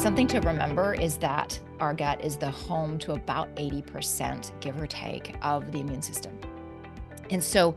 Something to remember is that our gut is the home to about 80%, give or take, of the immune system. And so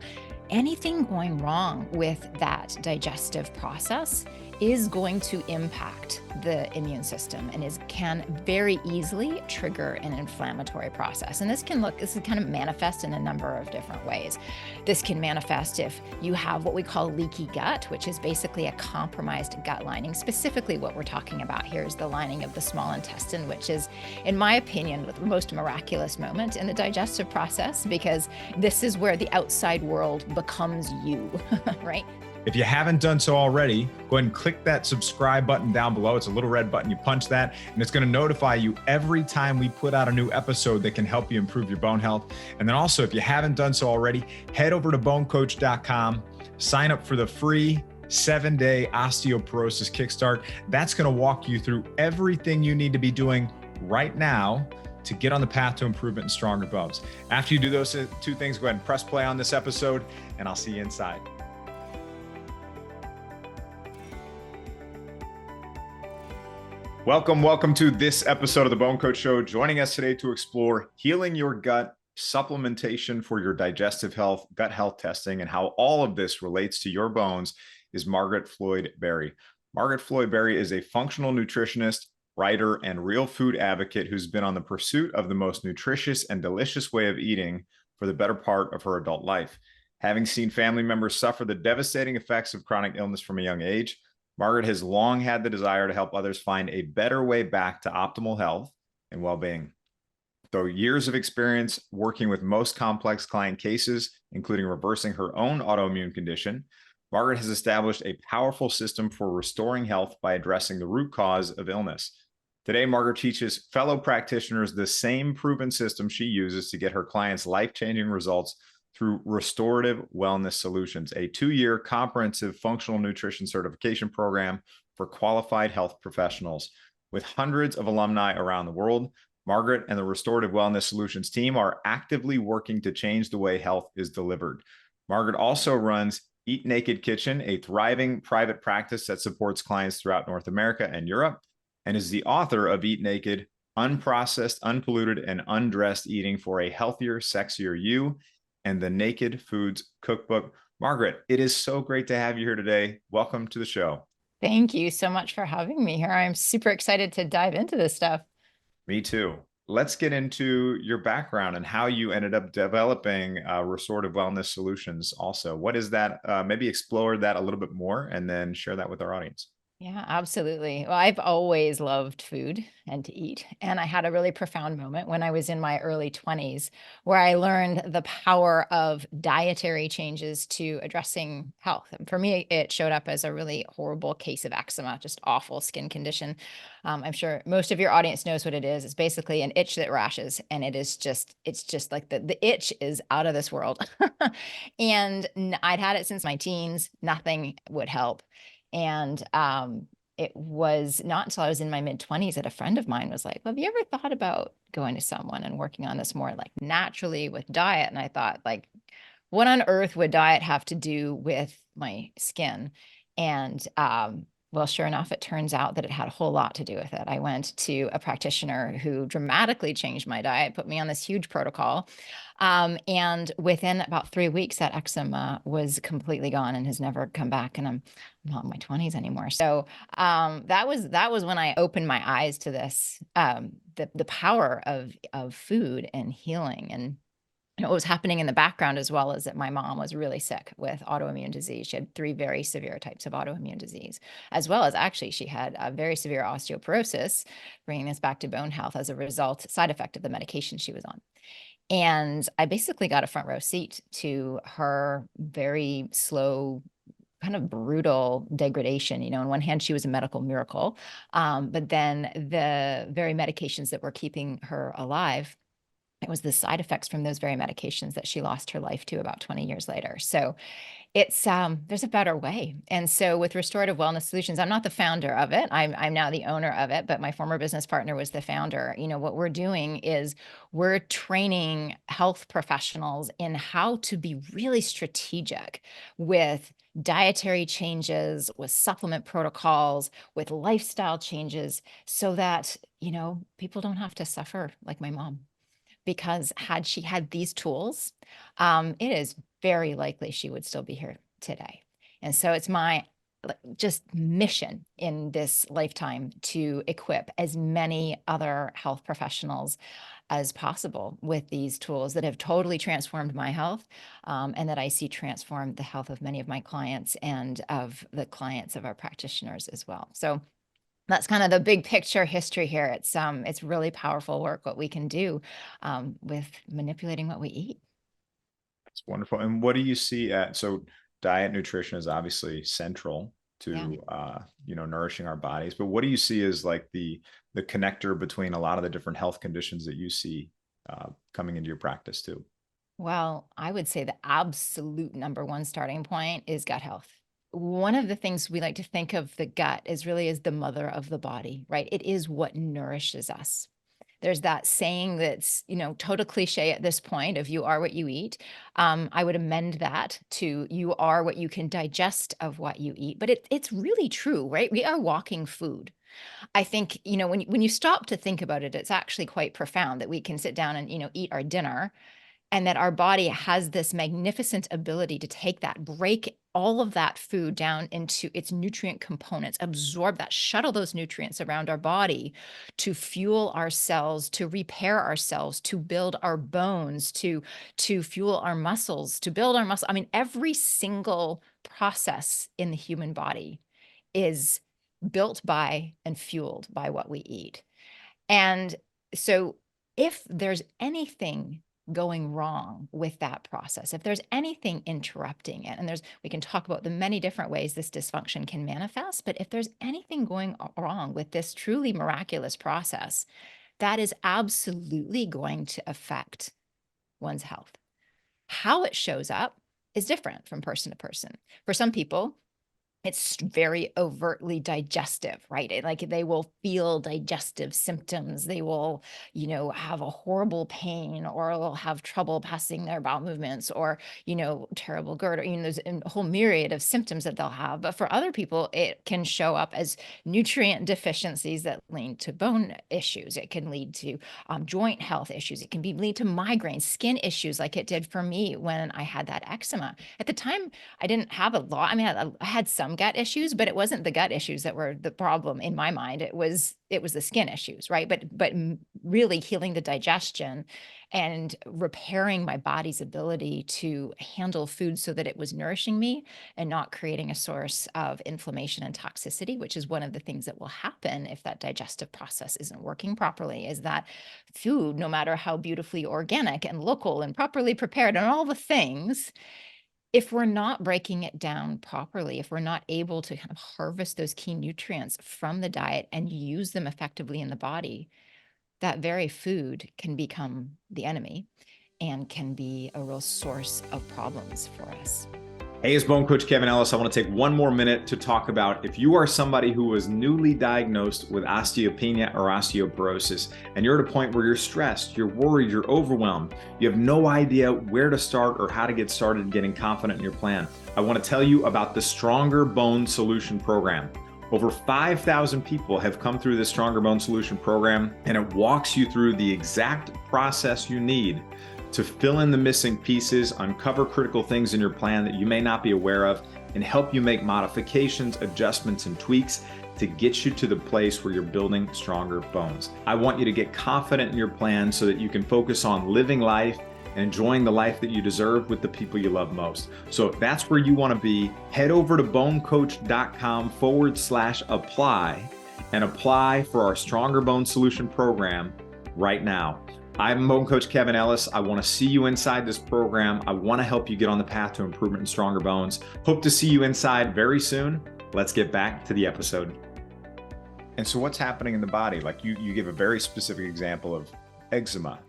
anything going wrong with that digestive process is going to impact the immune system and can very easily trigger an inflammatory process. And this can kind of manifest in a number of different ways. This can manifest if you have what we call leaky gut, which is basically a compromised gut lining. Specifically, what we're talking about here is the lining of the small intestine, which is, in my opinion, the most miraculous moment in the digestive process, because this is where the outside world becomes you, right? If you haven't done so already, go ahead and click that subscribe button down below. It's a little red button. You punch that, and it's going to notify you every time we put out a new episode that can help you improve your bone health. And then also, if you haven't done so already, head over to bonecoach.com, sign up for the free 7-day osteoporosis kickstart. That's going to walk you through everything you need to be doing right now to get on the path to improvement and stronger bones. After you do those two things, go ahead and press play on this episode, and I'll see you inside. Welcome to this episode of the BoneCoach Show. Joining us today to explore healing your gut, supplementation for your digestive health, gut health testing, and how all of this relates to your bones is Margaret Floyd Barry. Margaret Floyd Barry is a functional nutritionist, writer, and real food advocate who's been on the pursuit of the most nutritious and delicious way of eating for the better part of her adult life. Having seen family members suffer the devastating effects of chronic illness from a young age, Margaret has long had the desire to help others find a better way back to optimal health and well-being. Through years of experience working with most complex client cases, including reversing her own autoimmune condition, Margaret has established a powerful system for restoring health by addressing the root cause of illness. Today, Margaret teaches fellow practitioners the same proven system she uses to get her clients life-changing results through Restorative Wellness Solutions, a 2-year comprehensive functional nutrition certification program for qualified health professionals. With hundreds of alumni around the world, Margaret and the Restorative Wellness Solutions team are actively working to change the way health is delivered. Margaret also runs Eat Naked Kitchen, a thriving private practice that supports clients throughout North America and Europe, and is the author of Eat Naked, Unprocessed, Unpolluted, and Undressed Eating for a Healthier, Sexier You, and the Naked Foods Cookbook. Margaret, it is so great to have you here today. Welcome to the show. Thank you so much for having me here. I'm super excited to dive into this stuff. Me too. Let's get into your background and how you ended up developing Restorative Wellness Solutions also. What is that? Maybe explore that a little bit more and then share that with our audience. Yeah, absolutely. Well, I've always loved food and to eat. And I had a really profound moment when I was in my early 20s where I learned the power of dietary changes to addressing health. And for me, it showed up as a really horrible case of eczema, just awful skin condition. I'm sure most of your audience knows what it is. It's basically an itch that rashes, and it's just like the itch is out of this world. And I'd had it since my teens. Nothing would help. And it was not until I was in my mid-20s that a friend of mine was like, well, have you ever thought about going to someone and working on this more like naturally with diet? And I thought, like, what on earth would diet have to do with my skin? And well, sure enough, it turns out that it had a whole lot to do with it. I went to a practitioner who dramatically changed my diet, put me on this huge protocol. And within about 3 weeks, that eczema was completely gone and has never come back. And I'm not in my 20s anymore. So that was when I opened my eyes to this, the power of food and healing. And what was happening in the background as well is that my mom was really sick with autoimmune disease. She had 3 very severe types of autoimmune disease, as well as actually she had a very severe osteoporosis, bringing this back to bone health as a result, side effect of the medication she was on. And I basically got a front row seat to her very slow, kind of brutal degradation. On one hand, she was a medical miracle, but then the very medications that were keeping her alive It was the side effects from those very medications that she lost her life to about 20 years later. So it's there's a better way. And so with Restorative Wellness Solutions, I'm not the founder of it. I'm now the owner of it, but my former business partner was the founder. What we're doing is we're training health professionals in how to be really strategic with dietary changes, with supplement protocols, with lifestyle changes, so that, people don't have to suffer like my mom. Because had she had these tools, it is very likely she would still be here today. And so it's my just mission in this lifetime to equip as many other health professionals as possible with these tools that have totally transformed my health, and that I see transform the health of many of my clients and of the clients of our practitioners as well. So that's kind of the big picture history here. It's really powerful work what we can do with manipulating what we eat. It's wonderful. And what do you see so diet, nutrition is obviously central Yeah. to nourishing our bodies, but what do you see as like the connector between a lot of the different health conditions that you see coming into your practice too? Well, I would say the absolute number one starting point is gut health. One of the things we like to think of the gut is really as the mother of the body, right? It is what nourishes us. There's that saying that's, total cliche at this point of you are what you eat. I would amend that to you are what you can digest of what you eat. But it's really true, right? We are walking food. I think, when you stop to think about it, it's actually quite profound that we can sit down and, eat our dinner, and that our body has this magnificent ability to take that, break all of that food down into its nutrient components, absorb that, shuttle those nutrients around our body to fuel our cells, to repair our cells, to build our bones, to fuel our muscles, to build our muscle. I mean, every single process in the human body is built by and fueled by what we eat. And so if there's anything going wrong with that process, if there's anything interrupting it, and we can talk about the many different ways this dysfunction can manifest, but if there's anything going wrong with this truly miraculous process, that is absolutely going to affect one's health. How it shows up is different from person to person. For some people, it's very overtly digestive, right? Like they will feel digestive symptoms. They will, have a horrible pain, or they'll have trouble passing their bowel movements, or, terrible GERD, or, there's a whole myriad of symptoms that they'll have. But for other people, it can show up as nutrient deficiencies that lead to bone issues. It can lead to joint health issues. It can lead to migraines, skin issues, like it did for me when I had that eczema. At the time, I didn't have a lot. I mean, I had some gut issues, but it wasn't the gut issues that were the problem in my mind. It was the skin issues, right? But really healing the digestion and repairing my body's ability to handle food so that it was nourishing me and not creating a source of inflammation and toxicity, which is one of the things that will happen if that digestive process isn't working properly, is that food, no matter how beautifully organic and local and properly prepared and all the things, if we're not breaking it down properly, if we're not able to kind of harvest those key nutrients from the diet and use them effectively in the body, that very food can become the enemy and can be a real source of problems for us. Hey, it's Bone Coach Kevin Ellis. I want to take one more minute to talk about if you are somebody who was newly diagnosed with osteopenia or osteoporosis, and you're at a point where you're stressed, you're worried, you're overwhelmed, you have no idea where to start or how to get started getting confident in your plan. I want to tell you about the Stronger Bone Solution Program. Over 5,000 people have come through the Stronger Bone Solution Program, and it walks you through the exact process you need to fill in the missing pieces, uncover critical things in your plan that you may not be aware of, and help you make modifications, adjustments, and tweaks to get you to the place where you're building stronger bones. I want you to get confident in your plan so that you can focus on living life and enjoying the life that you deserve with the people you love most. So if that's where you want to be, head over to bonecoach.com/apply and apply for our Stronger Bone Solution Program right now. I'm Bone Coach Kevin Ellis. I want to see you inside this program. I want to help you get on the path to improvement and stronger bones. Hope to see you inside very soon. Let's get back to the episode. And so what's happening in the body? Like you give a very specific example of eczema,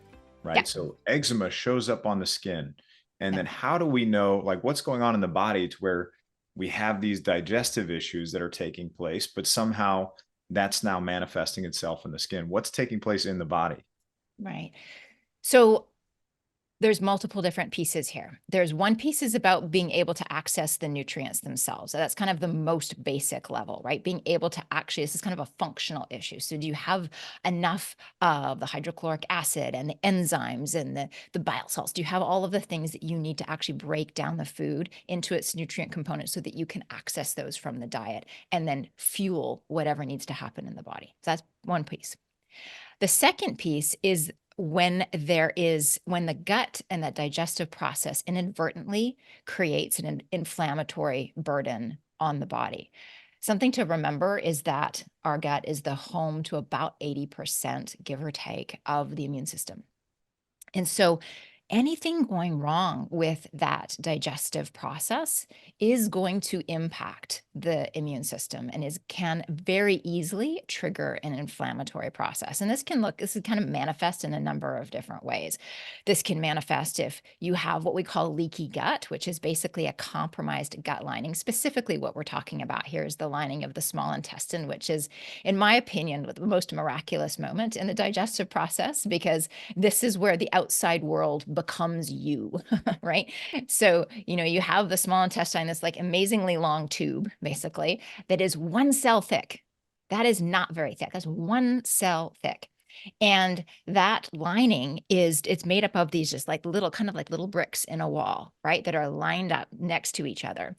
Yeah. right? So eczema shows up on the skin. And Yeah. then how do we know like what's going on in the body to where we have these digestive issues that are taking place, but somehow that's now manifesting itself in the skin? What's taking place in the body? Right. So there's multiple different pieces here. There's one piece is about being able to access the nutrients themselves. So that's kind of the most basic level, right? Being able to actually, this is kind of a functional issue. So do you have enough of the hydrochloric acid and the enzymes and the bile salts? Do you have all of the things that you need to actually break down the food into its nutrient components so that you can access those from the diet and then fuel whatever needs to happen in the body? So that's one piece. The second piece is when the gut and that digestive process inadvertently creates an inflammatory burden on the body. Something to remember is that our gut is the home to about 80%, give or take, of the immune system. And so anything going wrong with that digestive process is going to impact the immune system and can very easily trigger an inflammatory process. And this can kind of manifest in a number of different ways. This can manifest if you have what we call leaky gut, which is basically a compromised gut lining. Specifically, what we're talking about here is the lining of the small intestine, which is, in my opinion, the most miraculous moment in the digestive process, because this is where the outside world becomes you, right? So, you have the small intestine, this like amazingly long tube, basically, that is 1 cell thick. That is not very thick. That's 1 cell thick. And that lining it's made up of these just like little, kind of like little bricks in a wall, right? That are lined up next to each other.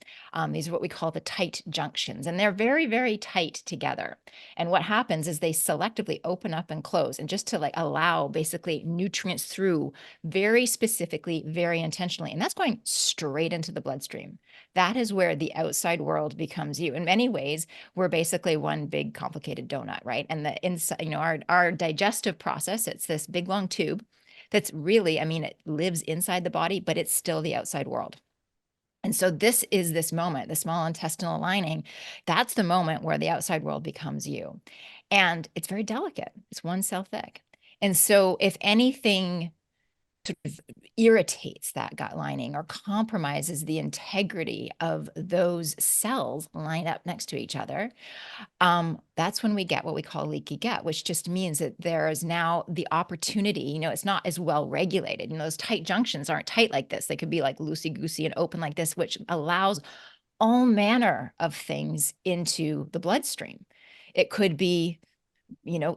These are what we call the tight junctions, and they're very, very tight together. And what happens is they selectively open up and close, and just to like allow basically nutrients through very specifically, very intentionally. And that's going straight into the bloodstream. That is where the outside world becomes you. In many ways, we're basically one big complicated donut, right? And the inside, our digestive process, it's this big long tube that's really, I mean, it lives inside the body, but it's still the outside world. And so this is this moment, the small intestinal lining, that's the moment where the outside world becomes you. And it's very delicate. It's 1 cell thick. And so if anything sort of irritates that gut lining or compromises the integrity of those cells lined up next to each other, that's when we get what we call leaky gut, which just means that there is now the opportunity, it's not as well regulated. Those tight junctions aren't tight like this. They could be like loosey-goosey and open like this, which allows all manner of things into the bloodstream. It could be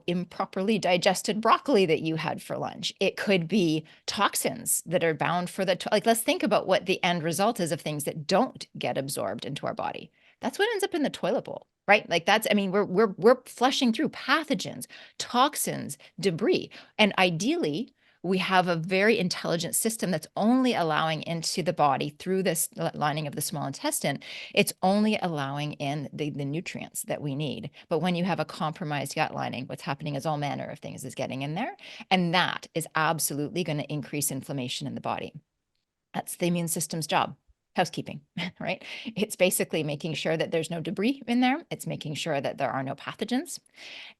improperly digested broccoli that you had for lunch. It could be toxins that are bound for like, let's think about what the end result is of things that don't get absorbed into our body. That's what ends up in the toilet bowl, right? Like we're flushing through pathogens, toxins, debris. And ideally, we have a very intelligent system that's only allowing into the body through this lining of the small intestine. It's only allowing in the nutrients that we need. But when you have a compromised gut lining, what's happening is all manner of things is getting in there. And that is absolutely going to increase inflammation in the body. That's the immune system's job. Housekeeping, right? It's basically making sure that there's no debris in there. It's making sure that there are no pathogens.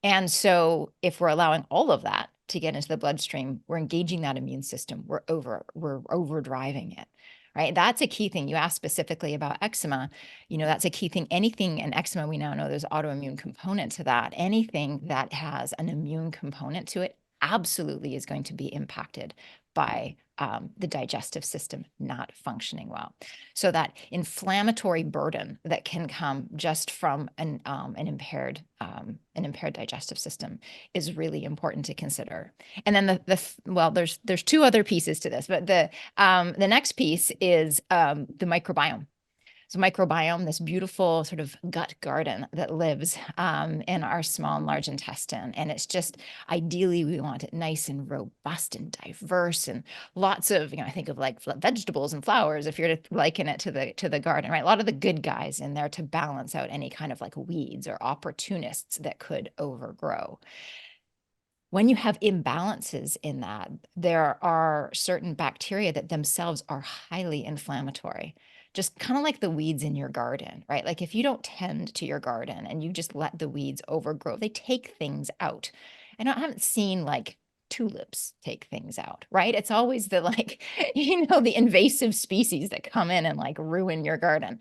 And so if we're allowing all of that to get into the bloodstream, we're engaging that immune system. We're overdriving it, right? That's a key thing. You asked specifically about eczema. That's a key thing. Anything in eczema, we now know there's autoimmune component to that. Anything that has an immune component to it absolutely is going to be impacted by the digestive system not functioning well. So that inflammatory burden that can come just from an impaired digestive system is really important to consider. And then there's two other pieces to this, but the next piece is the microbiome. So microbiome, this beautiful sort of gut garden that lives in our small and large intestine. And it's just, ideally, we want it nice and robust and diverse and lots of, I think of like vegetables and flowers, if you're to liken it to the garden, right? A lot of the good guys in there to balance out any kind of like weeds or opportunists that could overgrow. When you have imbalances in that, there are certain bacteria that themselves are highly inflammatory, just kind of like the weeds in your garden, right? Like if you don't tend to your garden and you just let the weeds overgrow, they take things out. I haven't seen like tulips take things out, right? It's always the like, the invasive species that come in and like ruin your garden.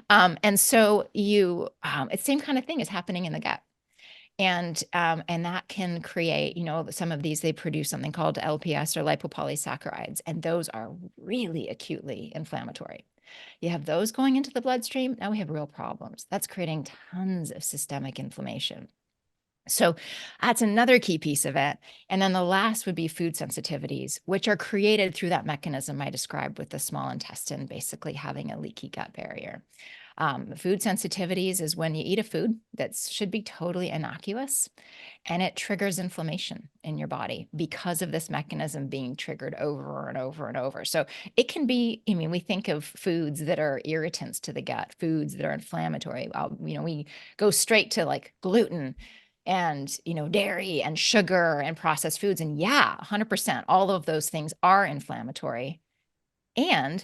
And so it's the same kind of thing is happening in the gut. And that can create, some of these, they produce something called LPS or lipopolysaccharides, and those are really acutely inflammatory. You have those going into the bloodstream, now we have real problems. That's creating tons of systemic inflammation. So that's another key piece of it. And then the last would be food sensitivities, which are created through that mechanism I described with the small intestine basically having a leaky gut barrier. Food sensitivities is when you eat a food that should be totally innocuous and it triggers inflammation in your body because of this mechanism being triggered over and over and over. So it can be, we think of foods that are irritants to the gut, foods that are inflammatory. We go straight to like gluten and, dairy and sugar and processed foods. And yeah, 100%, all of those things are inflammatory. And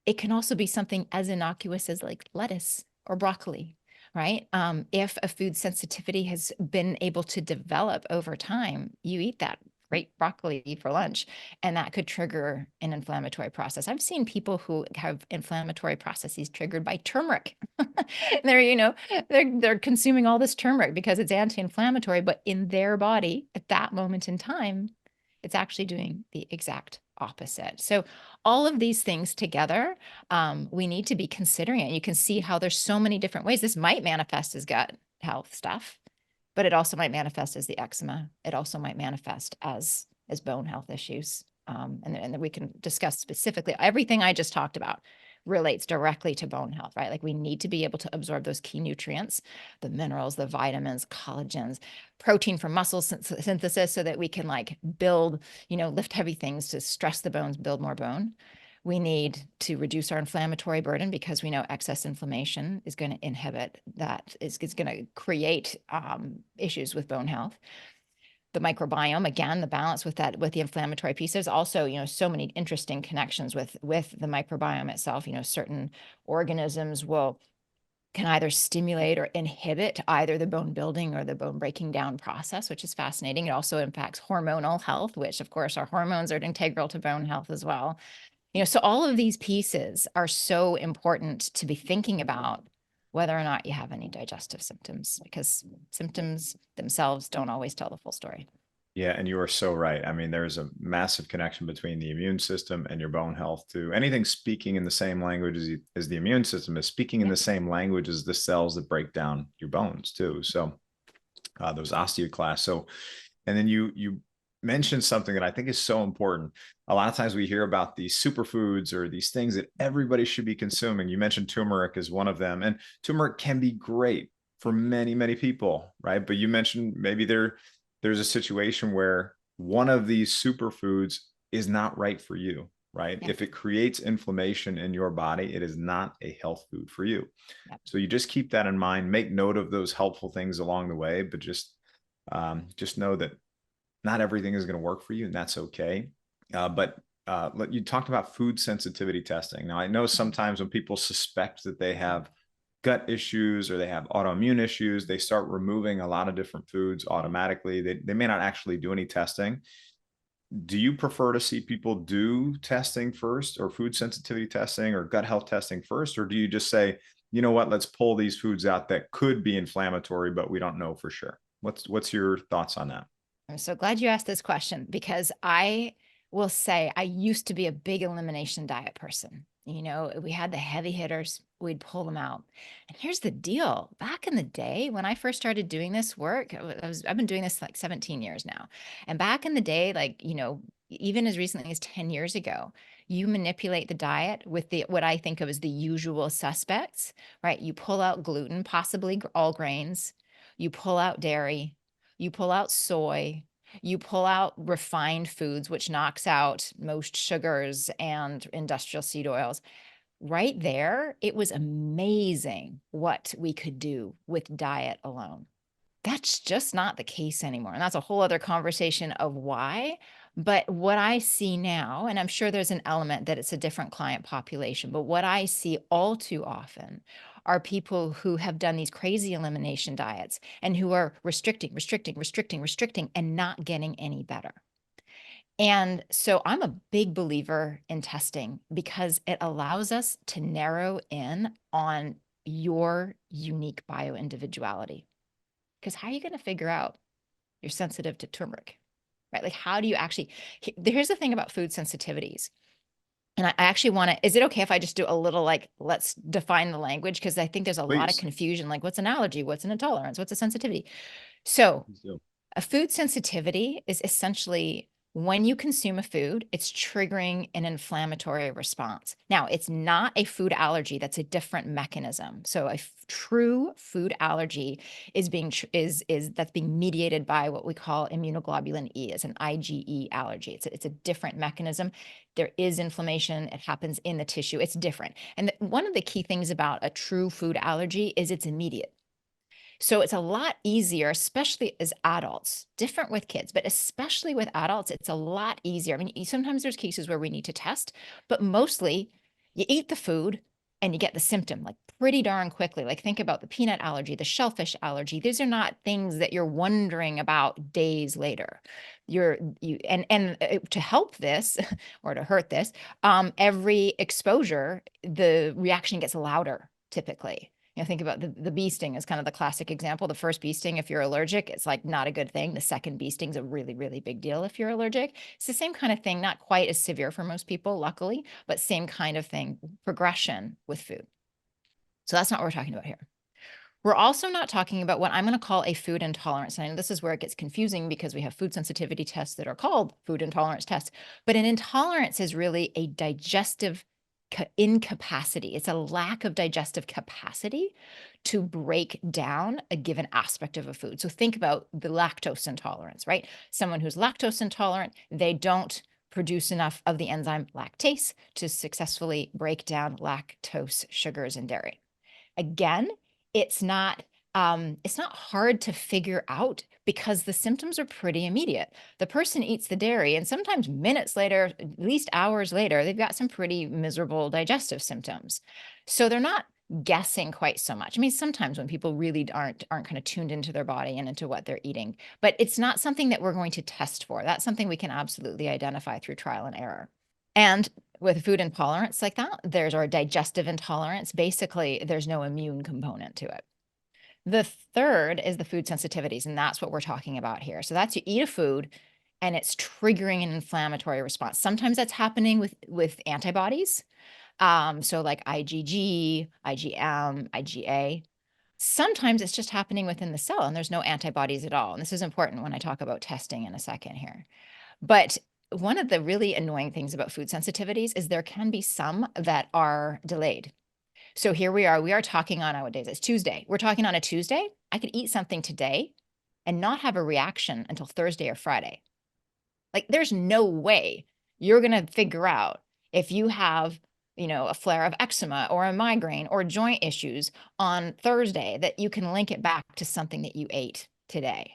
it can also be something as innocuous as like lettuce or broccoli, right? If a food sensitivity has been able to develop over time, you eat that great broccoli for lunch, and that could trigger an inflammatory process. I've seen people who have inflammatory processes triggered by turmeric. They're consuming all this turmeric because it's anti-inflammatory, but in their body at that moment in time, it's actually doing the exact opposite. So all of these things together, we need to be considering it. You can see how there's so many different ways. This might manifest as gut health stuff, but it also might manifest as the eczema. It also might manifest as bone health issues. And then we can discuss specifically everything I just talked about relates directly to bone health, right? Like we need to be able to absorb those key nutrients, the minerals, the vitamins, collagens, protein from muscle synthesis so that we can like build, lift heavy things to stress the bones, build more bone. We need to reduce our inflammatory burden because we know excess inflammation is going to inhibit that, is going to create issues with bone health. The microbiome, again, the balance with the inflammatory piece. There's also, so many interesting connections with the microbiome itself. Certain organisms can either stimulate or inhibit either the bone building or the bone breaking down process, which is fascinating. It also impacts hormonal health, which of course our hormones are integral to bone health as well. So all of these pieces are so important to be thinking about whether or not you have any digestive symptoms, because symptoms themselves don't always tell the full story. Yeah, and you are so right. I mean, there's a massive connection between the immune system and your bone health too. Anything speaking in the same language as the immune system is speaking in the same language as the cells that break down your bones too. So those osteoclasts. So, and then you mentioned something that I think is so important. A lot of times we hear about these superfoods or these things that everybody should be consuming. You mentioned turmeric as one of them, and turmeric can be great for many, many people, right? But you mentioned maybe there's a situation where one of these superfoods is not right for you, right? Yeah. If it creates inflammation in your body, it is not a health food for you. Yep. So you just keep that in mind, make note of those helpful things along the way, but just know that not everything is going to work for you, and that's okay. But you talked about food sensitivity testing. Now, I know sometimes when people suspect that they have gut issues or they have autoimmune issues, they start removing a lot of different foods automatically. They may not actually do any testing. Do you prefer to see people do testing first, or food sensitivity testing or gut health testing first? Or do you just say, you know what, let's pull these foods out that could be inflammatory, but we don't know for sure? What's your thoughts on that? I'm so glad you asked this question because I will say I used to be a big elimination diet person. We had the heavy hitters, we'd pull them out. And here's the deal. Back in the day, when I first started doing this work, I've been doing this like 17 years now. And back in the day, like, even as recently as 10 years ago, you manipulate the diet with what I think of as the usual suspects, right? You pull out gluten, possibly all grains, you pull out dairy, you pull out soy, you pull out refined foods, which knocks out most sugars and industrial seed oils. Right there, it was amazing what we could do with diet alone. That's just not the case anymore. And that's a whole other conversation of why. But what I see now, and I'm sure there's an element that it's a different client population, but what I see all too often are people who have done these crazy elimination diets and who are restricting, and not getting any better. And so I'm a big believer in testing because it allows us to narrow in on your unique bioindividuality. Because how are you going to figure out you're sensitive to turmeric, right? Like, how do you actually? Here's the thing about food sensitivities. And I actually want to, is it okay if I just do a little, like, let's define the language? Because I think there's a lot of Please. confusion, like what's an allergy? What's an intolerance? What's a sensitivity? So Please do. a food sensitivity is essentially when you consume a food, it's triggering an inflammatory response. Now, it's not a food allergy, that's a different mechanism. So a true food allergy is being is that's being mediated by what we call immunoglobulin E, as an IgE allergy. It's a different mechanism. There is inflammation, it happens in the tissue. It's different. And one of the key things about a true food allergy is it's immediate. So it's a lot easier, especially as adults, different with kids, but especially with adults, it's a lot easier. I mean, sometimes there's cases where we need to test, but mostly you eat the food and you get the symptom like pretty darn quickly. Like, think about the peanut allergy, the shellfish allergy. These are not things that you're wondering about days later. To help this or to hurt this, every exposure, the reaction gets louder typically. Think about the bee sting is kind of the classic example. The first bee sting, if you're allergic, it's like not a good thing. The second bee sting is a really, really big deal if you're allergic. It's the same kind of thing, not quite as severe for most people, luckily, but same kind of thing, progression with food. So that's not what we're talking about here. We're also not talking about what I'm going to call a food intolerance. And I know this is where it gets confusing because we have food sensitivity tests that are called food intolerance tests. But an intolerance is really a digestive incapacity. It's a lack of digestive capacity to break down a given aspect of a food. So think about the lactose intolerance, right? Someone who's lactose intolerant, they don't produce enough of the enzyme lactase to successfully break down lactose sugars in dairy. Again, it's not hard to figure out because the symptoms are pretty immediate. The person eats the dairy, and sometimes minutes later, at least hours later, they've got some pretty miserable digestive symptoms. So they're not guessing quite so much. I mean, sometimes when people really aren't kind of tuned into their body and into what they're eating, but it's not something that we're going to test for. That's something we can absolutely identify through trial and error. And with food intolerance like that, there's our digestive intolerance. Basically, there's no immune component to it. The third is the food sensitivities, and that's what we're talking about here. So that's you eat a food and it's triggering an inflammatory response. Sometimes that's happening with antibodies. So like IgG, IgM, IgA. Sometimes it's just happening within the cell and there's no antibodies at all. And this is important when I talk about testing in a second here. But one of the really annoying things about food sensitivities is there can be some that are delayed. So here we are talking on, what day is it? It's Tuesday. We're talking on a Tuesday. I could eat something today and not have a reaction until Thursday or Friday. Like, there's no way you're going to figure out if you have, a flare of eczema or a migraine or joint issues on Thursday that you can link it back to something that you ate today.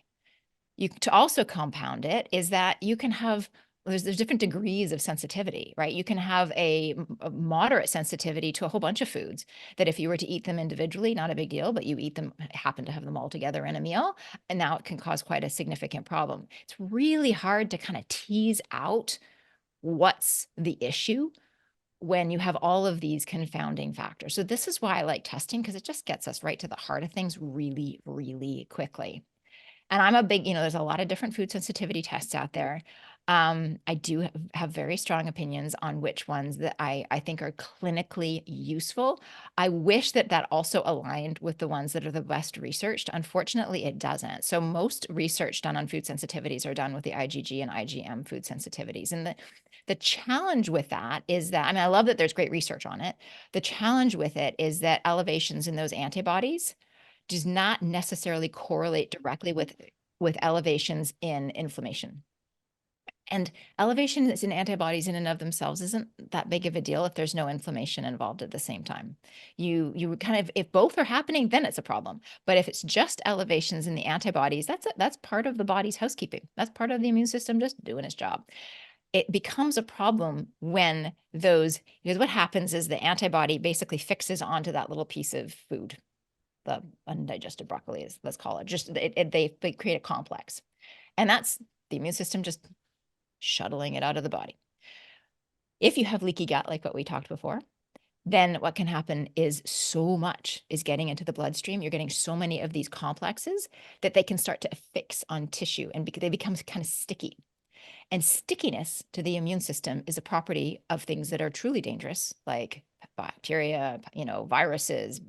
To also compound it is that you can have, there's different degrees of sensitivity, right? You can have a moderate sensitivity to a whole bunch of foods that if you were to eat them individually, not a big deal, but you eat them, happen to have them all together in a meal, and now it can cause quite a significant problem. It's really hard to kind of tease out what's the issue when you have all of these confounding factors. So this is why I like testing, because it just gets us right to the heart of things really, really quickly. And I'm a big, there's a lot of different food sensitivity tests out there. I do have very strong opinions on which ones that I think are clinically useful. I wish that also aligned with the ones that are the best researched. Unfortunately, it doesn't. So most research done on food sensitivities are done with the IgG and IgM food sensitivities. And the challenge with that is that, I mean, I love that there's great research on it. The challenge with it is that elevations in those antibodies does not necessarily correlate directly with elevations in inflammation. And elevations in antibodies in and of themselves isn't that big of a deal if there's no inflammation involved at the same time. You kind of, if both are happening, then it's a problem. But if it's just elevations in the antibodies, that's part of the body's housekeeping. That's part of the immune system just doing its job. It becomes a problem when because what happens is the antibody basically fixes onto that little piece of food, the undigested broccoli, let's call it. Just they create a complex, and that's the immune system just shuttling it out of the body. If you have leaky gut, like what we talked before, then what can happen is so much is getting into the bloodstream. You're getting so many of these complexes that they can start to affix on tissue and they become kind of sticky. And stickiness to the immune system is a property of things that are truly dangerous, like bacteria, viruses.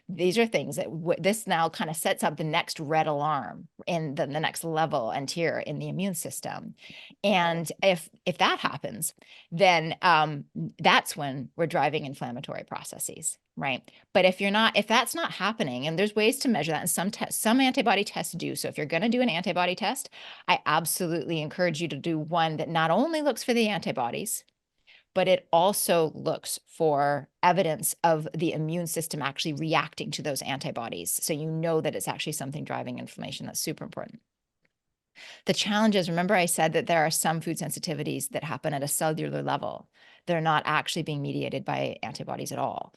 These are things that this now kind of sets up the next red alarm in the next level and tier in the immune system. And if that happens, then that's when we're driving inflammatory processes, right? But if that's not happening, and there's ways to measure that, and some antibody tests do. So if you're going to do an antibody test, I absolutely encourage you to do one that not only looks for the antibodies, but it also looks for evidence of the immune system actually reacting to those antibodies. So you know that it's actually something driving inflammation. That's super important. The challenge is, remember I said that there are some food sensitivities that happen at a cellular level. They're not actually being mediated by antibodies at all.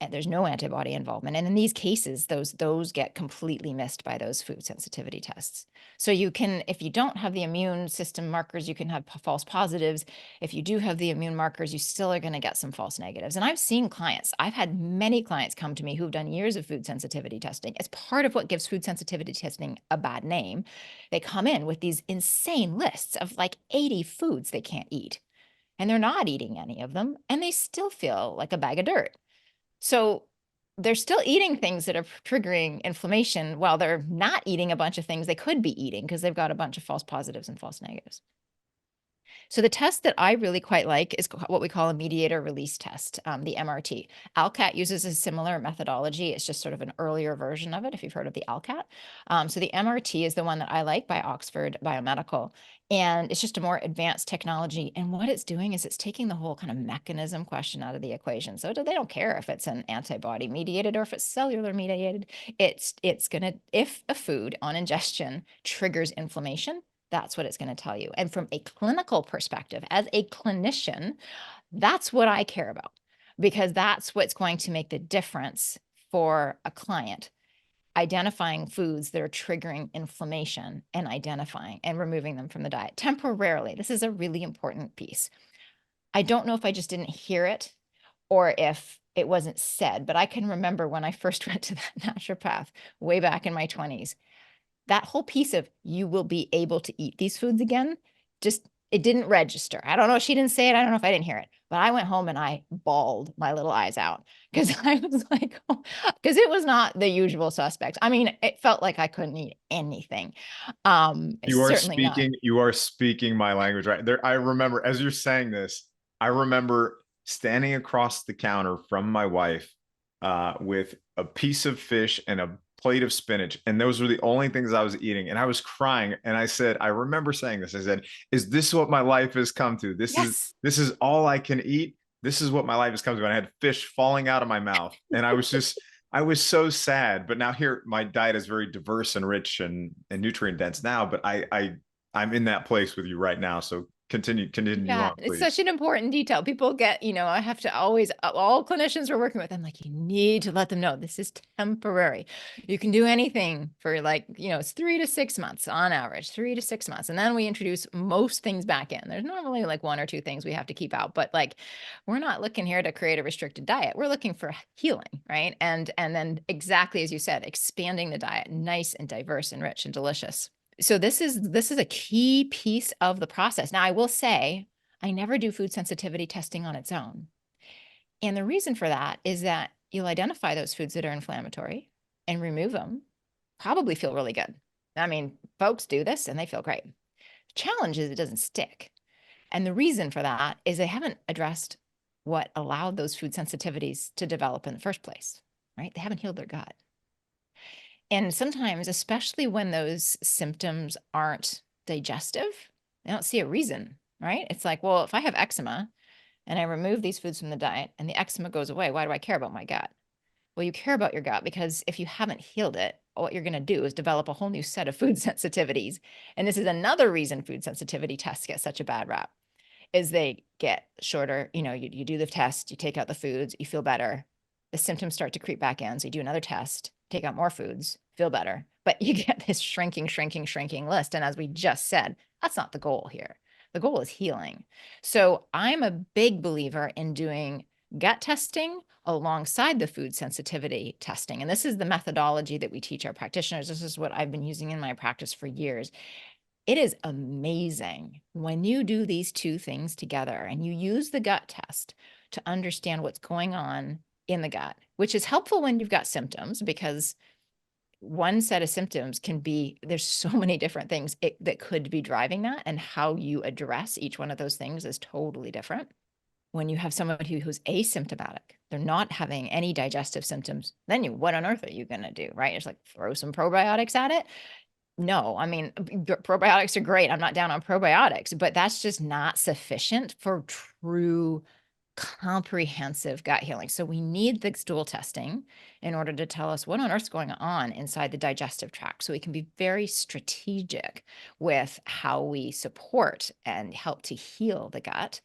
And there's no antibody involvement. And in these cases, those get completely missed by those food sensitivity tests. So you can, if you don't have the immune system markers, you can have false positives. If you do have the immune markers, you still are going to get some false negatives. And I've seen clients, I've had many clients come to me who've done years of food sensitivity testing. It's part of what gives food sensitivity testing a bad name. They come in with these insane lists of like 80 foods they can't eat. And they're not eating any of them. And they still feel like a bag of dirt. So they're still eating things that are triggering inflammation while they're not eating a bunch of things they could be eating because they've got a bunch of false positives and false negatives. So the test that I really quite like is what we call a mediator release test, the MRT. ALCAT uses a similar methodology. It's just sort of an earlier version of it, if you've heard of the ALCAT. So the MRT is the one that I like by Oxford Biomedical. And it's just a more advanced technology. And what it's doing is it's taking the whole kind of mechanism question out of the equation. So they don't care if it's an antibody mediated or if it's cellular mediated. It's going to, if a food on ingestion triggers inflammation, that's what it's going to tell you. And from a clinical perspective, as a clinician, that's what I care about, because that's what's going to make the difference for a client. Identifying foods that are triggering inflammation and identifying and removing them from the diet temporarily. This is a really important piece. I don't know if I just didn't hear it or if it wasn't said, but I can remember when I first went to that naturopath way back in my 20s, that whole piece of you will be able to eat these foods again, just, it didn't register. I don't know if she didn't say it. I don't know if I didn't hear it, but I went home and I bawled my little eyes out because I was like, because it was not the usual suspects. I mean, it felt like I couldn't eat anything. Certainly not. You are speaking my language right there. I remember as you're saying this, I remember standing across the counter from my wife with a piece of fish and a plate of spinach, and those were the only things I was eating, and I was crying. And I said, I remember saying this, I said, is this what my life has come to? Yes. This is all I can eat. This is what my life has come to. And I had fish falling out of my mouth, and I was so sad. But now here my diet is very diverse and rich and nutrient dense now, but I'm in that place with you right now. So continue Yeah, on, it's please. such an important detail. People get, I have to always, all clinicians we're working with, I'm like, you need to let them know this is temporary. You can do anything for like, it's 3 to 6 months on average, 3 to 6 months. And then we introduce most things back in. There's normally like 1 or 2 things we have to keep out, but like, we're not looking here to create a restricted diet. We're looking for healing, right? And then exactly as you said, expanding the diet, nice and diverse and rich and delicious. So this is a key piece of the process. Now, I will say, I never do food sensitivity testing on its own. And the reason for that is that you'll identify those foods that are inflammatory and remove them, probably feel really good. I mean, folks do this and they feel great. The challenge is it doesn't stick. And the reason for that is they haven't addressed what allowed those food sensitivities to develop in the first place, right? They haven't healed their gut. And sometimes, especially when those symptoms aren't digestive, they don't see a reason, right? It's like, well, if I have eczema and I remove these foods from the diet and the eczema goes away, why do I care about my gut? Well, you care about your gut because if you haven't healed it, what you're going to do is develop a whole new set of food sensitivities. And this is another reason food sensitivity tests get such a bad rap, is they get shorter. You do the test, you take out the foods, you feel better. The symptoms start to creep back in. So you do another test, take out more foods, feel better. But you get this shrinking list. And as we just said, that's not the goal here. The goal is healing. So I'm a big believer in doing gut testing alongside the food sensitivity testing. And this is the methodology that we teach our practitioners. This is what I've been using in my practice for years. It is amazing when you do these two things together and you use the gut test to understand what's going on in the gut, which is helpful when you've got symptoms, because one set of symptoms can be, there's so many different things that could be driving that, and how you address each one of those things is totally different. When you have someone who's asymptomatic, they're not having any digestive symptoms, then what on earth are you going to do, right? It's like throw some probiotics at it. No, I mean, probiotics are great. I'm not down on probiotics, but that's just not sufficient for true comprehensive gut healing. So we need the stool testing in order to tell us what on earth's going on inside the digestive tract. So we can be very strategic with how we support and help to heal the gut.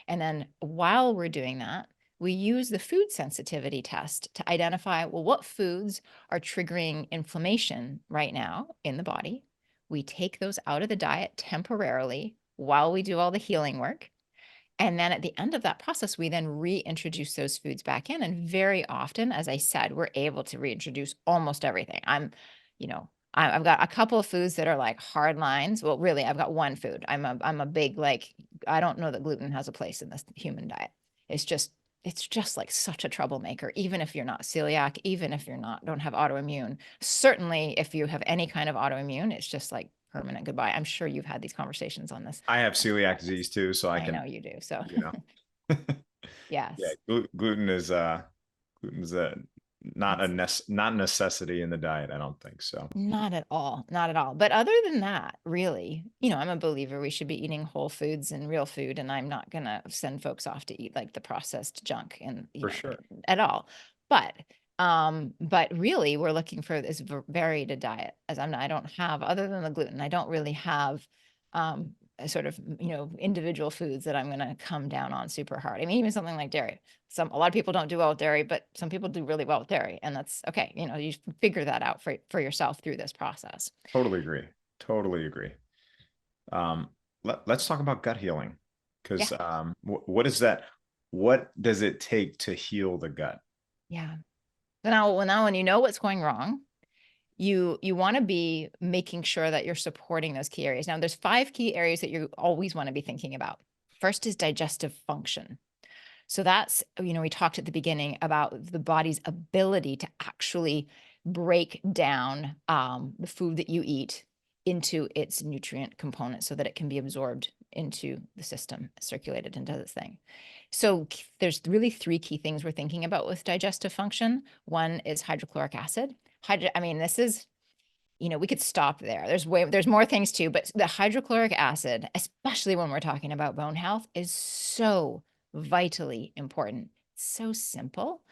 And then while we're doing that, we use the food sensitivity test to identify, well, what foods are triggering inflammation right now in the body. We take those out of the diet temporarily while we do all the healing work. And then at the end of that process, we then reintroduce those foods back in. And very often, as I said, we're able to reintroduce almost everything. I've got a couple of foods that are like hard lines. Well, really, I've got one food. I'm a big, like, I don't know that gluten has a place in this human diet. It's just like such a troublemaker, even if you're not celiac, even if don't have autoimmune. Certainly, if you have any kind of autoimmune, it's just like permanent goodbye. I'm sure you've had these conversations on this. I have celiac disease too, so I know can, you do. So you know, yeah, yes, gluten's not not a necessity in the diet. I don't think so. not at all, not at all. But other than that, really, I'm a believer we should be eating whole foods and real food, and I'm not gonna send folks off to eat like the processed junk and For sure. at all. But really, we're looking for this varied diet. As I don't have, other than the gluten, I don't really have a sort of individual foods that I'm going to come down on super hard. I mean, even something like dairy. A lot of people don't do well with dairy, but some people do really well with dairy, and that's okay. You figure that out for yourself through this process. Totally agree. Totally agree. Let's talk about gut healing, because what is that? What does it take to heal the gut? Yeah. So now when you know what's going wrong, you want to be making sure that you're supporting those key areas. Now, there's 5 key areas that you always want to be thinking about. First is digestive function. So that's, we talked at the beginning about the body's ability to actually break down the food that you eat into its nutrient components so that it can be absorbed into the system, circulated into this thing. So there's really 3 key things we're thinking about with digestive function. One is hydrochloric acid. This is, we could stop there. There's more things too, but the hydrochloric acid, especially when we're talking about bone health, is so vitally important. So simple.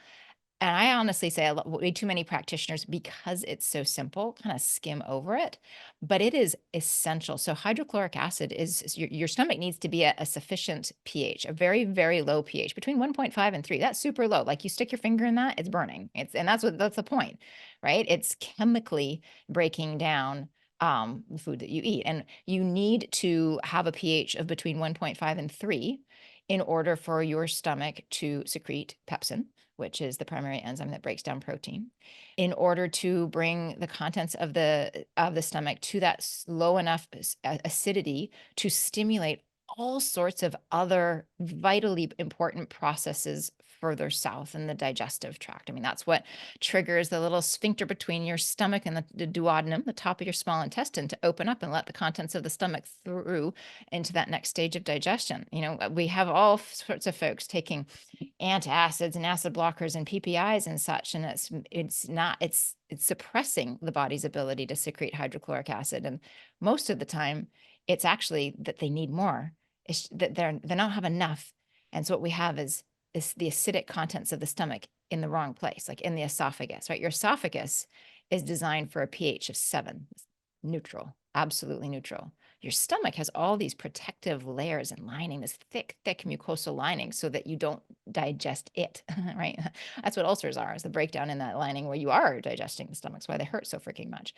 And I honestly say way too many practitioners, because it's so simple, kind of skim over it, but it is essential. So hydrochloric acid is your stomach needs to be at a sufficient pH, a very, very low pH, between 1.5 and 3. That's super low. Like you stick your finger in that, it's burning. And that's the point, right? It's chemically breaking down the food that you eat. And you need to have a pH of between 1.5 and 3 in order for your stomach to secrete pepsin, which is the primary enzyme that breaks down protein, in order to bring the contents of the stomach to that low enough acidity to stimulate all sorts of other vitally important processes further south in the digestive tract. I mean, that's what triggers the little sphincter between your stomach and the duodenum, the top of your small intestine, to open up and let the contents of the stomach through into that next stage of digestion. We have all sorts of folks taking antacids and acid blockers and PPIs and such, and it's suppressing the body's ability to secrete hydrochloric acid. And most of the time, it's actually that they need more. It's that they don't have enough. And so what we have is the acidic contents of the stomach in the wrong place, like in the esophagus, right? Your esophagus is designed for a pH of 7, neutral, absolutely neutral. Your stomach has all these protective layers and lining, this thick, thick mucosal lining, so that you don't digest it, right? That's what ulcers are, is the breakdown in that lining where you are digesting the stomach. That's why they hurt so freaking much.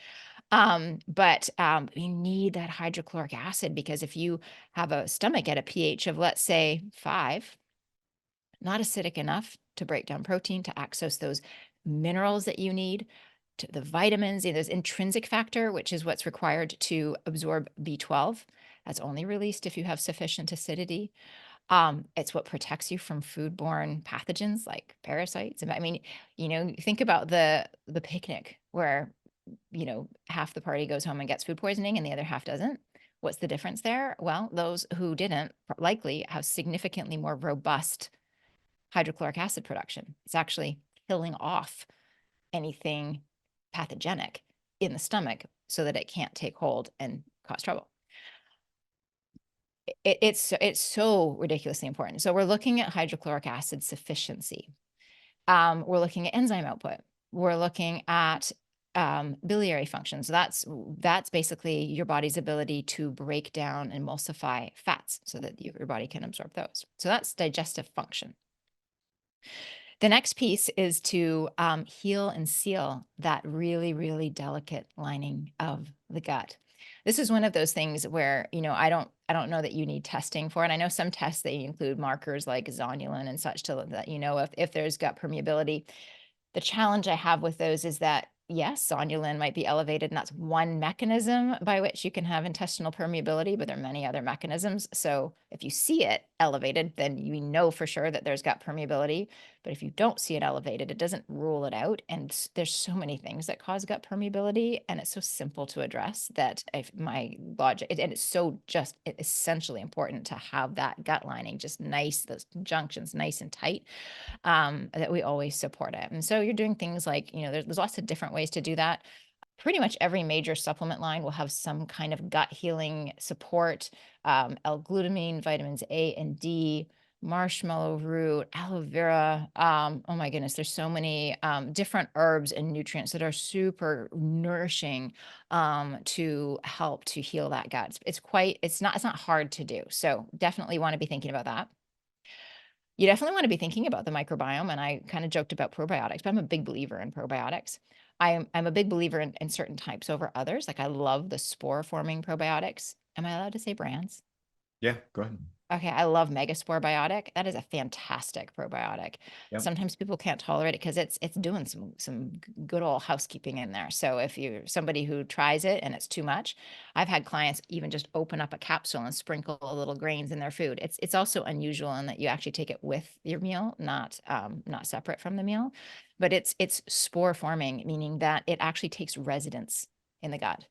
But you need that hydrochloric acid, because if you have a stomach at a pH of, let's say, 5, not acidic enough to break down protein, to access those minerals that you need, to the vitamins, there's intrinsic factor, which is what's required to absorb B12. That's only released if you have sufficient acidity. It's what protects you from foodborne pathogens like parasites. I mean, think about the picnic where, half the party goes home and gets food poisoning and the other half doesn't. What's the difference there? Well, those who didn't likely have significantly more robust hydrochloric acid production. It's actually killing off anything pathogenic in the stomach so that it can't take hold and cause trouble. It's so ridiculously important. So we're looking at hydrochloric acid sufficiency. We're looking at enzyme output. We're looking at biliary function. So that's basically your body's ability to break down and emulsify fats so that your body can absorb those. So that's digestive function. The next piece is to heal and seal that really, really delicate lining of the gut. This is one of those things where, I don't know that you need testing for it. I know some tests, they include markers like zonulin and such to let you know if there's gut permeability. The challenge I have with those is that, yes, zonulin might be elevated, and that's one mechanism by which you can have intestinal permeability, but there are many other mechanisms. So if you see it elevated, then you know for sure that there's gut permeability. But if you don't see it elevated, it doesn't rule it out. And there's so many things that cause gut permeability, and it's so simple to address that if my logic, and it's so just essentially important to have that gut lining just nice, those junctions nice and tight, that we always support it. And so you're doing things like, there's lots of different ways to do that. Pretty much every major supplement line will have some kind of gut healing support, L-glutamine, vitamins A and D, marshmallow root, aloe vera. Oh my goodness, there's so many different herbs and nutrients that are super nourishing to help to heal that gut. It's not hard to do. So definitely want to be thinking about that. You definitely want to be thinking about the microbiome. And I kind of joked about probiotics, but I'm a big believer in probiotics. I'm a big believer in certain types over others. Like I love the spore forming probiotics. Am I allowed to say brands? Yeah, go ahead. Okay, I love Megaspore Biotic. That is a fantastic probiotic. Yep. Sometimes people can't tolerate it because it's doing some good old housekeeping in there. So if you're somebody who tries it and it's too much, I've had clients even just open up a capsule and sprinkle a little grains in their food. It's also unusual in that you actually take it with your meal, not separate from the meal. But it's spore forming, meaning that it actually takes residence in the gut.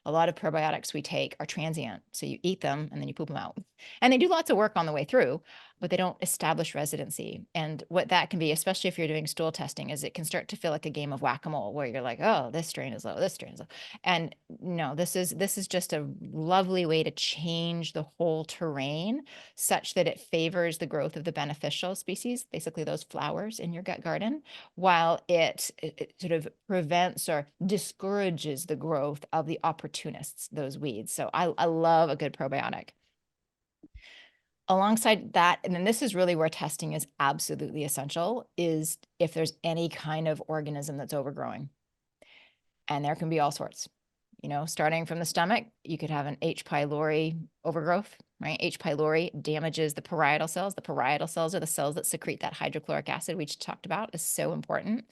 A lot of probiotics we take are transient. So you eat them and then you poop them out. And they do lots of work on the way through, but they don't establish residency. And what that can be, especially if you're doing stool testing, is it can start to feel like a game of whack-a-mole where you're like, oh, this strain is low, this strain is low. And no, this is just a lovely way to change the whole terrain such that it favors the growth of the beneficial species, basically those flowers in your gut garden, while it sort of prevents or discourages the growth of the opportunists, those weeds. So I love a good probiotic. Alongside that, and then this is really where testing is absolutely essential, is if there's any kind of organism that's overgrowing. And there can be all sorts. Starting from the stomach, you could have an H. pylori overgrowth, right? H. pylori damages the parietal cells. The parietal cells are the cells that secrete that hydrochloric acid we just talked about, is so important.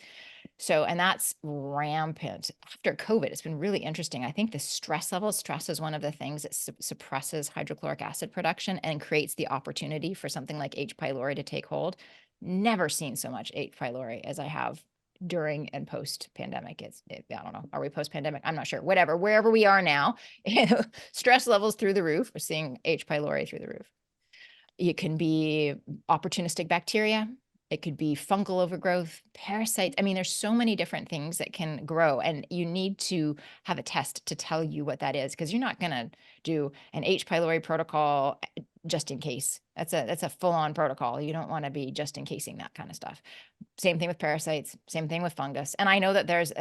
So, and that's rampant. After COVID, it's been really interesting. I think the stress is one of the things that suppresses hydrochloric acid production and creates the opportunity for something like H. pylori to take hold. Never seen so much H. pylori as I have during and post pandemic. I don't know. Are we post pandemic? I'm not sure. Whatever, wherever we are now, stress levels through the roof. We're seeing H. pylori through the roof. It can be opportunistic bacteria. It could be fungal overgrowth, parasites. I mean, there's so many different things that can grow, and you need to have a test to tell you what that is, because you're not going to do an H. pylori protocol just in case. That's a full-on protocol. You don't want to be just in casing that kind of stuff. Same thing with parasites, same thing with fungus. And I know that there's,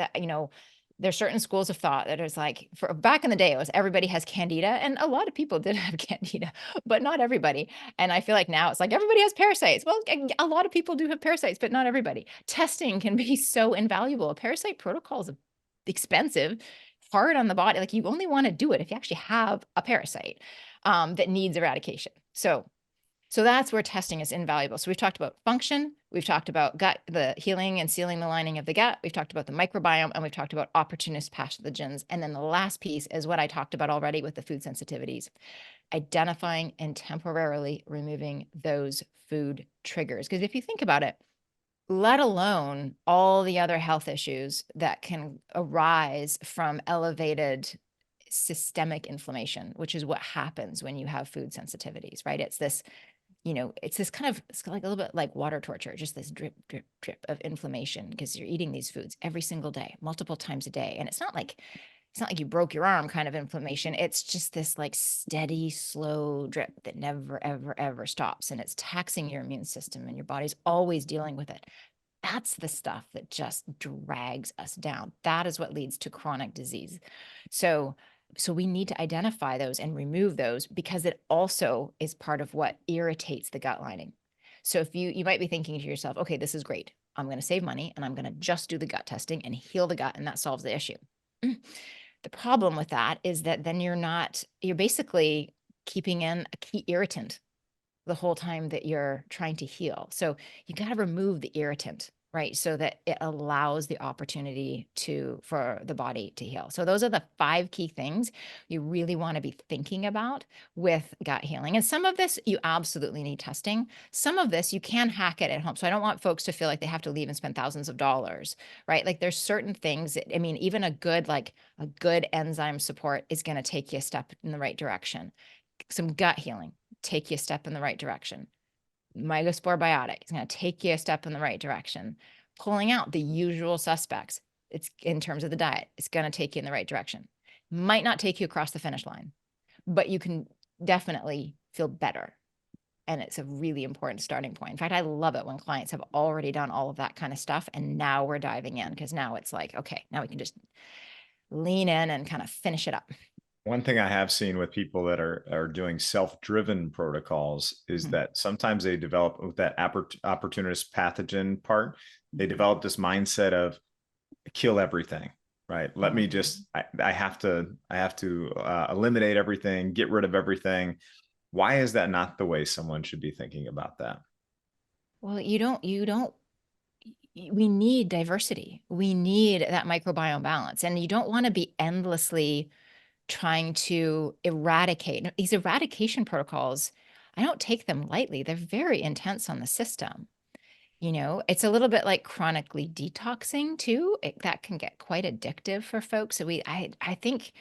there's certain schools of thought that is like, for back in the day, it was everybody has candida, and a lot of people did have candida, but not everybody. And I feel like now it's like everybody has parasites. Well, a lot of people do have parasites, but not everybody. Testing can be so invaluable. A parasite protocol is expensive, hard on the body. Like, you only want to do it if you actually have a parasite that needs eradication. So that's where testing is invaluable. So we've talked about function, we've talked about gut, the healing and sealing the lining of the gut, we've talked about the microbiome, and we've talked about opportunist pathogens. And then the last piece is what I talked about already with the food sensitivities, identifying and temporarily removing those food triggers. Because if you think about it, let alone all the other health issues that can arise from elevated systemic inflammation, which is what happens when you have food sensitivities, right? It's this, it's this kind of, it's like a little bit like water torture, just this drip, drip, drip of inflammation, because you're eating these foods every single day, multiple times a day. And it's not like you broke your arm kind of inflammation. It's just this like steady, slow drip that never, ever, ever stops. And it's taxing your immune system, and your body's always dealing with it. That's the stuff that just drags us down. That is what leads to chronic disease. So we need to identify those and remove those, because it also is part of what irritates the gut lining. So if you might be thinking to yourself, okay, this is great. I'm going to save money and I'm going to just do the gut testing and heal the gut, and that solves the issue. The problem with that is that then you're basically keeping in a key irritant the whole time that you're trying to heal. So you got to remove the irritant, right? So that it allows the opportunity for the body to heal. So those are the 5 key things you really want to be thinking about with gut healing. And some of this you absolutely need testing. Some of this you can hack it at home. So I don't want folks to feel like they have to leave and spend thousands of dollars, right? Like, there's certain things that, I mean, even a good enzyme support is going to take you a step in the right direction. Some gut healing, take you a step in the right direction. Mycospore biotic is going to take you a step in the right direction. Pulling out the usual suspects, it's in terms of the diet, it's going to take you in the right direction. Might not take you across the finish line, but you can definitely feel better. And it's a really important starting point. In fact, I love it when clients have already done all of that kind of stuff, and now we're diving in, because now it's like, okay, now we can just lean in and kind of finish it up. One thing I have seen with people that are doing self-driven protocols is that sometimes they develop with that opportunist pathogen part. They develop this mindset of kill everything, right? Let me just, I have to eliminate everything, get rid of everything. Why is that not the way someone should be thinking about that? Well, we need diversity. We need that microbiome balance. And you don't want to be endlessly trying to eradicate. These eradication protocols, I don't take them lightly. They're very intense on the system. It's a little bit like chronically detoxing too. That can get quite addictive for folks. So I think,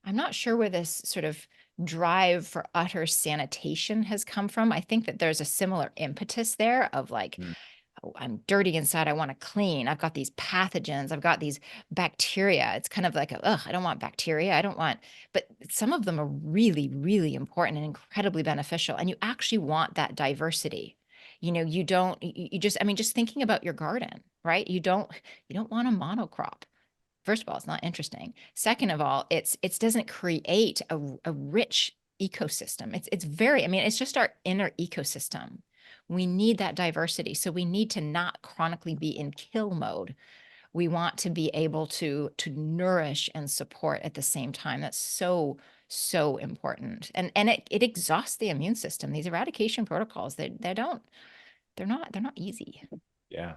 I'm not sure where this sort of drive for utter sanitation has come from. I think that there's a similar impetus there of like, Mm. oh, I'm dirty inside, I want to clean. I've got these pathogens, I've got these bacteria. It's kind of like, I don't want bacteria. But some of them are really, really important and incredibly beneficial. And you actually want that diversity. You don't, you just, I mean, just thinking about your garden, right? You don't want a monocrop. First of all, it's not interesting. Second of all, it doesn't create a rich ecosystem. It's very, I mean, it's just our inner ecosystem. We need that diversity. So we need to not chronically be in kill mode. We want to be able to nourish and support at the same time. That's so, so important. And it exhausts the immune system. These eradication protocols, they're not easy. Yeah,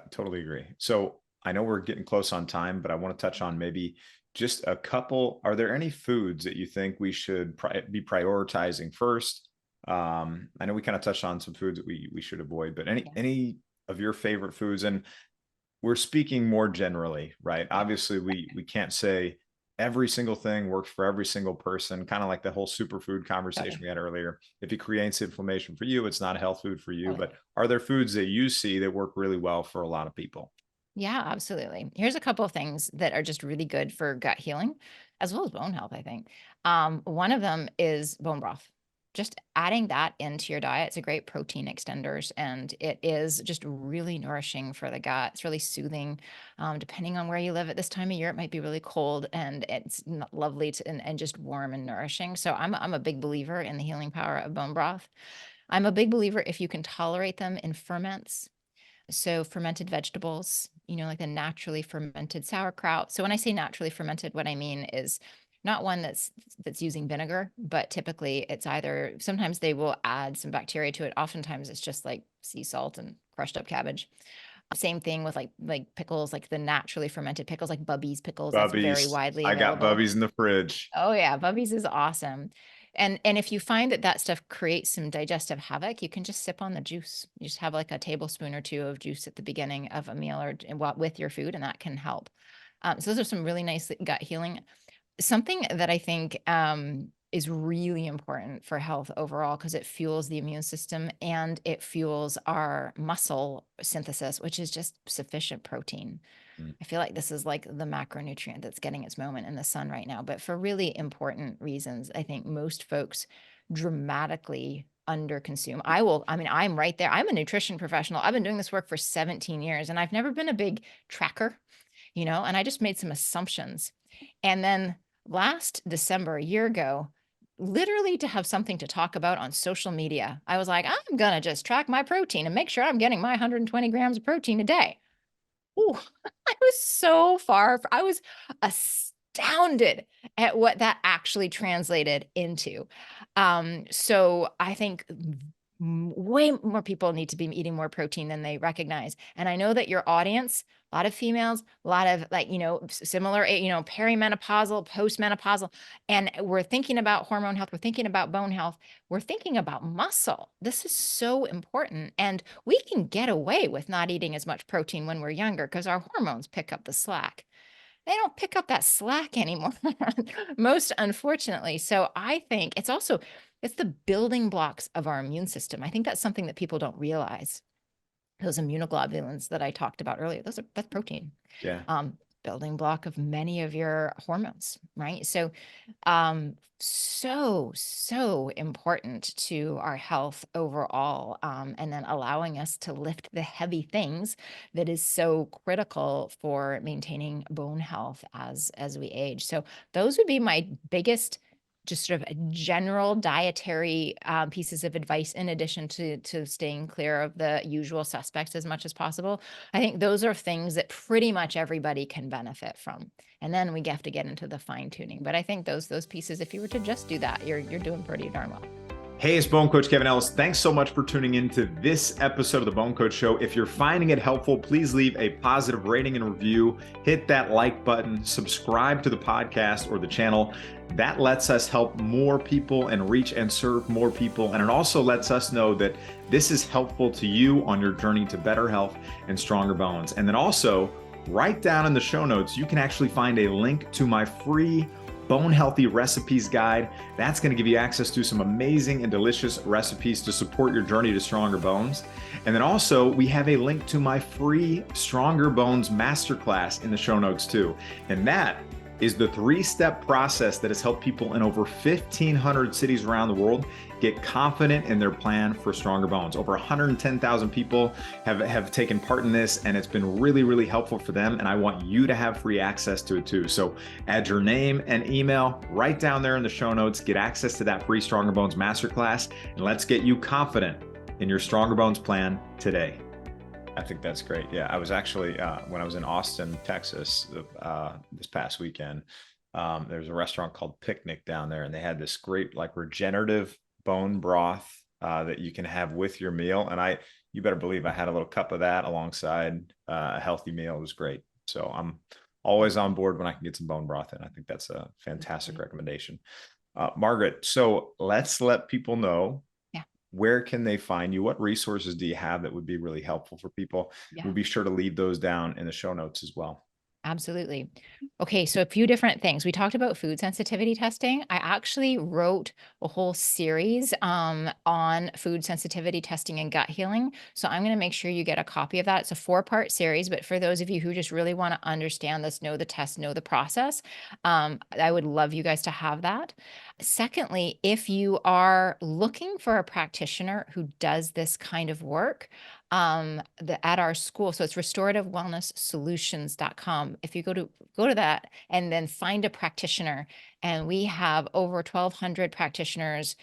totally agree. So I know we're getting close on time, but I want to touch on maybe just a couple. Are there any foods that you think we should be prioritizing first? I know we kind of touched on some foods that we should avoid, but any of your favorite foods? And we're speaking more generally, right? Obviously, we can't say every single thing works for every single person, kind of like the whole superfood conversation we had earlier. If it creates inflammation for you, it's not a health food for you. But are there foods that you see that work really well for a lot of people? Yeah, absolutely. Here's a couple of things that are just really good for gut healing, as well as bone health, I think. One of them is bone broth. just adding that into your diet, it's a great protein extenders, and it is just really nourishing for the gut. It's really soothing. Depending on where you live at this time of year, it might be really cold, and it's lovely to, and just warm and nourishing. So I'm a big believer in the healing power of bone broth. I'm a big believer if you can tolerate them in ferments. So fermented vegetables, like the naturally fermented sauerkraut. So when I say naturally fermented, what I mean is not one that's using vinegar, but typically it's either, sometimes they will add some bacteria to it. Oftentimes it's just like sea salt and crushed up cabbage. Same thing with like pickles, like the naturally fermented pickles, like Bubby's pickles. That's very Bubbies. widely I got available. Bubbies in the fridge. Oh yeah, Bubby's is awesome. And if you find that stuff creates some digestive havoc, you can just sip on the juice. You just have like a tablespoon or two of juice at the beginning of a meal or with your food, and that can help. So those are some really nice gut healing. Something that I think is really important for health overall, because it fuels the immune system and it fuels our muscle synthesis, which is just sufficient protein. Mm. I feel like this is like the macronutrient that's getting its moment in the sun right now. But for really important reasons, I think most folks dramatically underconsume. I'm right there. I'm a nutrition professional. I've been doing this work for 17 years, and I've never been a big tracker, and I just made some assumptions. And then last December, a year ago, literally to have something to talk about on social media, I was like, I'm going to just track my protein and make sure I'm getting my 120 grams of protein a day. Ooh, I was so far. I was astounded at what that actually translated into. So I think way more people need to be eating more protein than they recognize. And I know that your audience, a lot of females, a lot of similar, perimenopausal, postmenopausal, and we're thinking about hormone health. We're thinking about bone health. We're thinking about muscle. This is so important. And we can get away with not eating as much protein when we're younger because our hormones pick up the slack. They don't pick up that slack anymore, most unfortunately. So I think it's the building blocks of our immune system. I think that's something that people don't realize. Those immunoglobulins that I talked about earlier, that's protein. Yeah. Building block of many of your hormones, right? So so important to our health overall, and then allowing us to lift the heavy things that is so critical for maintaining bone health as we age. So those would be my biggest, just sort of a general dietary pieces of advice, in addition to staying clear of the usual suspects as much as possible. I think those are things that pretty much everybody can benefit from. And then we have to get into the fine tuning. But I think those pieces, if you were to just do that, you're doing pretty darn well. Hey, it's Bone Coach Kevin Ellis. Thanks so much for tuning into this episode of the Bone Coach Show. If you're finding it helpful, please leave a positive rating and review. Hit that like button, subscribe to the podcast or the channel. That lets us help more people and reach and serve more people. And it also lets us know that this is helpful to you on your journey to better health and stronger bones. And then also, right down in the show notes, you can actually find a link to my free Bone Healthy Recipes Guide. That's going to give you access to some amazing and delicious recipes to support your journey to stronger bones. And then also, we have a link to my free Stronger Bones Masterclass in the show notes too. And that is the 3-step process that has helped people in over 1,500 cities around the world get confident in their plan for stronger bones. Over 110,000 people have taken part in this, and it's been really, really helpful for them. And I want you to have free access to it too. So add your name and email right down there in the show notes, get access to that free Stronger Bones Masterclass, and let's get you confident in your Stronger Bones plan today. I think that's great. Yeah, I was actually, when I was in Austin, Texas, this past weekend, there's a restaurant called Picnic down there, and they had this great regenerative bone broth that you can have with your meal. And you better believe I had a little cup of that alongside a healthy meal. It was great. So I'm always on board when I can get some bone broth in. I think that's a fantastic recommendation. Margaret, so let's let people know. Where can they find you? What resources do you have that would be really helpful for people? Yeah. We'll be sure to leave those down in the show notes as well. Absolutely. Okay, so a few different things. We talked about food sensitivity testing. I actually wrote a whole series on food sensitivity testing and gut healing. So I'm going to make sure you get a copy of that. It's a 4-part series, but for those of you who just really want to understand this, know the test, know the process, I would love you guys to have that. Secondly, if you are looking for a practitioner who does this kind of work, at our school, so it's Restorative Wellness Solutions.com. If you go to that and then find a practitioner, and we have over 1,200 practitioners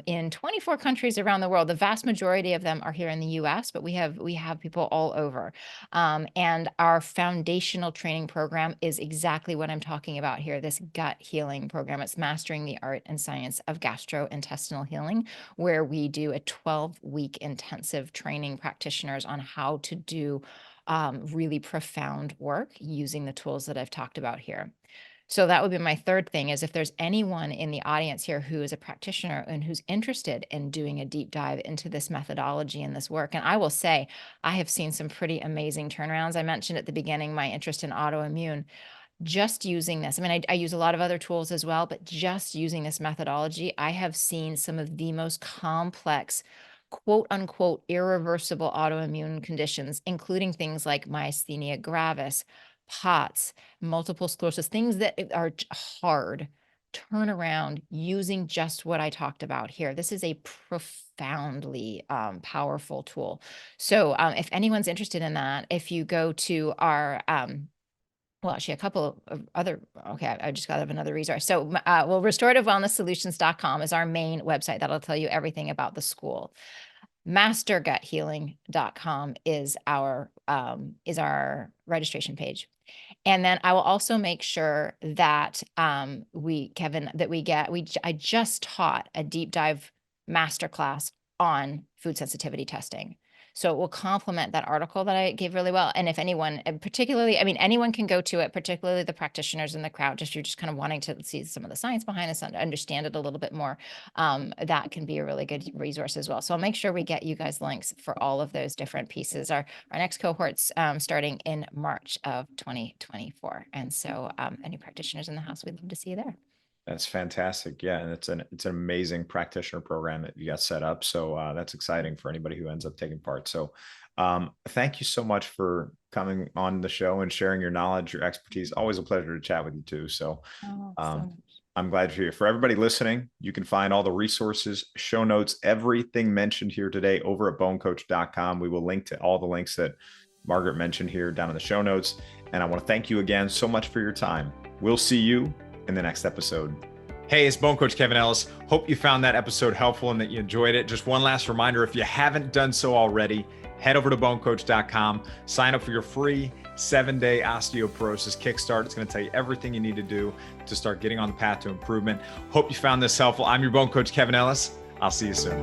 in 24 countries around the world. The vast majority of them are here in the US, but we have people all over. And our foundational training program is exactly what I'm talking about here, this gut healing program. It's Mastering the Art and Science of Gastrointestinal Healing, where we do a 12-week intensive training practitioners on how to do really profound work using the tools that I've talked about here. So that would be my third thing, is if there's anyone in the audience here who is a practitioner and who's interested in doing a deep dive into this methodology and this work. And I will say, I have seen some pretty amazing turnarounds. I mentioned at the beginning my interest in autoimmune. Just using this, I mean, I use a lot of other tools as well, but just using this methodology, I have seen some of the most complex, quote unquote, irreversible autoimmune conditions, including things like myasthenia gravis, POTS, multiple sclerosis, things that are hard, turn around using just what I talked about here. This is a profoundly powerful tool. So if anyone's interested in that, if you go to our well, actually, a couple of other, okay, I just got another resource. So, restorativewellnesssolutions.com is our main website. That'll tell you everything about the school. Masterguthealing.com is our registration page. And then I will also make sure that I just taught a deep dive masterclass on food sensitivity testing. So it will complement that article that I gave really well. And if anyone, and particularly, I mean, anyone can go to it, particularly the practitioners in the crowd, you're just kind of wanting to see some of the science behind this and understand it a little bit more. That can be a really good resource as well. So I'll make sure we get you guys links for all of those different pieces. Our next cohort's starting in March of 2024. And so any practitioners in the house, we'd love to see you there. That's fantastic. Yeah. And it's an amazing practitioner program that you got set up. So that's exciting for anybody who ends up taking part. So thank you so much for coming on the show and sharing your knowledge, your expertise. Always a pleasure to chat with you too. So, I'm glad you're here. For everybody listening, you can find all the resources, show notes, everything mentioned here today over at bonecoach.com. We will link to all the links that Margaret mentioned here down in the show notes. And I want to thank you again so much for your time. We'll see you in the next episode. Hey, it's Bone Coach Kevin Ellis. Hope you found that episode helpful and that you enjoyed it. Just one last reminder, if you haven't done so already, head over to bonecoach.com, sign up for your free 7-day osteoporosis kickstart. It's going to tell you everything you need to do to start getting on the path to improvement. Hope you found this helpful. I'm your Bone Coach Kevin Ellis. I'll see you soon.